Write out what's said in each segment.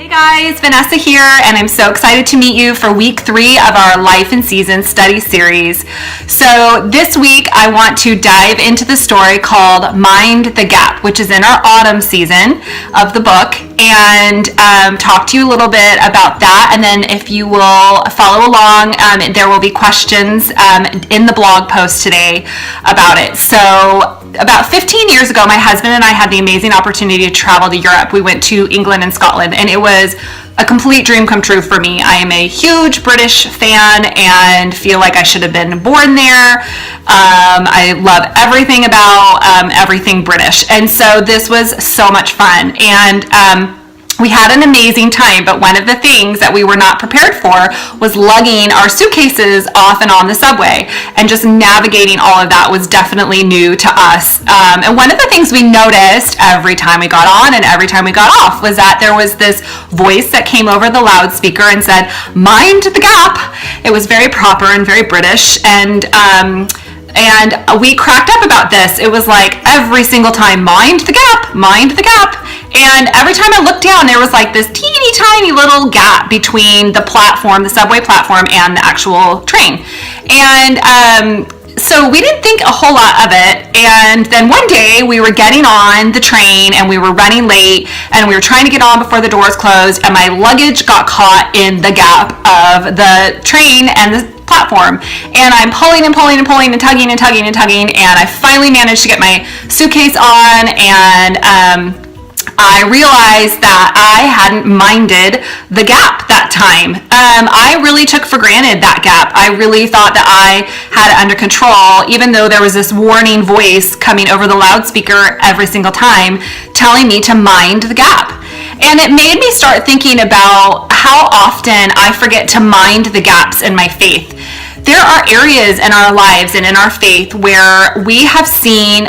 Guys, Vanessa here, and I'm so excited to meet you for week 3 of our Life in Season study series. So this week I want to dive into the story called Mind the Gap, which is in our autumn season of the book, and talk to you a little bit about that. And then if you will follow along, there will be questions in the blog post today about it. So about 15 years ago, my husband and I had the amazing opportunity to travel to Europe. We went to England and Scotland, and it was a complete dream come true for me. I am a huge British fan and feel like I should have been born there. I love everything about everything British, and so this was so much fun. And we had an amazing time, but one of the things that we were not prepared for was lugging our suitcases off and on the subway, and just navigating all of that was definitely new to us. And one of the things we noticed every time we got on and every time we got off was that there was this voice that came over the loudspeaker and said, "Mind the gap." It was very proper and very British, and we cracked up about this. It was like every single time, "Mind the gap, mind the gap." And every time I looked down, there was like this teeny tiny little gap between the platform, the subway platform, and the actual train. And so we didn't think a whole lot of it. And then one day we were getting on the train and we were running late and we were trying to get on before the doors closed, and my luggage got caught in the gap of the train and the platform, and I'm pulling and pulling and pulling and tugging and tugging and tugging, and I finally managed to get my suitcase on, and I realized that I hadn't minded the gap that time. I really took for granted that gap. I really thought that I had it under control, even though there was this warning voice coming over the loudspeaker every single time telling me to mind the gap. And it made me start thinking about how often I forget to mind the gaps in my faith. There are areas in our lives and in our faith where we have seen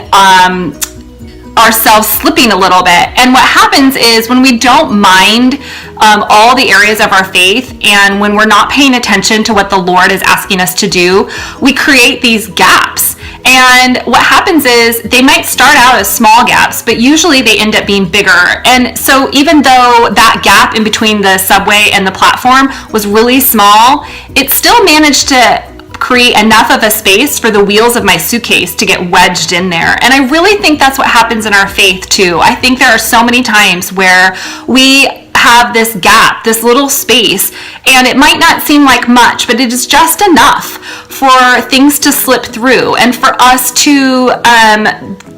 ourselves slipping a little bit. And what happens is when we don't mind all the areas of our faith, and when we're not paying attention to what the Lord is asking us to do, we create these gaps. And what happens is they might start out as small gaps, but usually they end up being bigger. And so even though that gap in between the subway and the platform was really small, it still managed to create enough of a space for the wheels of my suitcase to get wedged in there. And I really think that's what happens in our faith too. I think there are so many times where we have this gap, this little space, and it might not seem like much, but it is just enough for things to slip through and for us to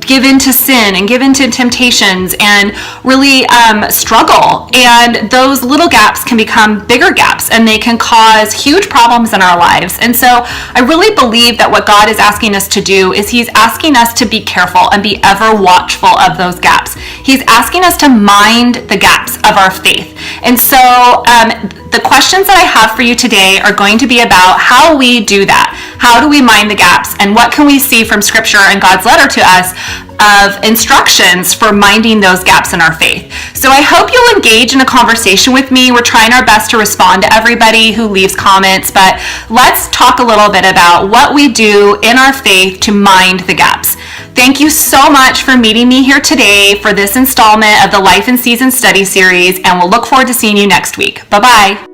give into sin and give into temptations and really struggle. And those little gaps can become bigger gaps, and they can cause huge problems in our lives. And so I really believe that what God is asking us to do is He's asking us to be careful and be ever watchful of those gaps. He's asking us to mind the gaps of our faith. And so the questions that I have for you today are going to be about how we do that. How do we mind the gaps, and what can we see from Scripture and God's letter to us of instructions for minding those gaps in our faith. So I hope you'll engage in a conversation with me. We're trying our best to respond to everybody who leaves comments, but let's talk a little bit about what we do in our faith to mind the gaps. Thank you so much for meeting me here today for this installment of the Life in Season study series, and we'll look forward to seeing you next week. Bye-bye.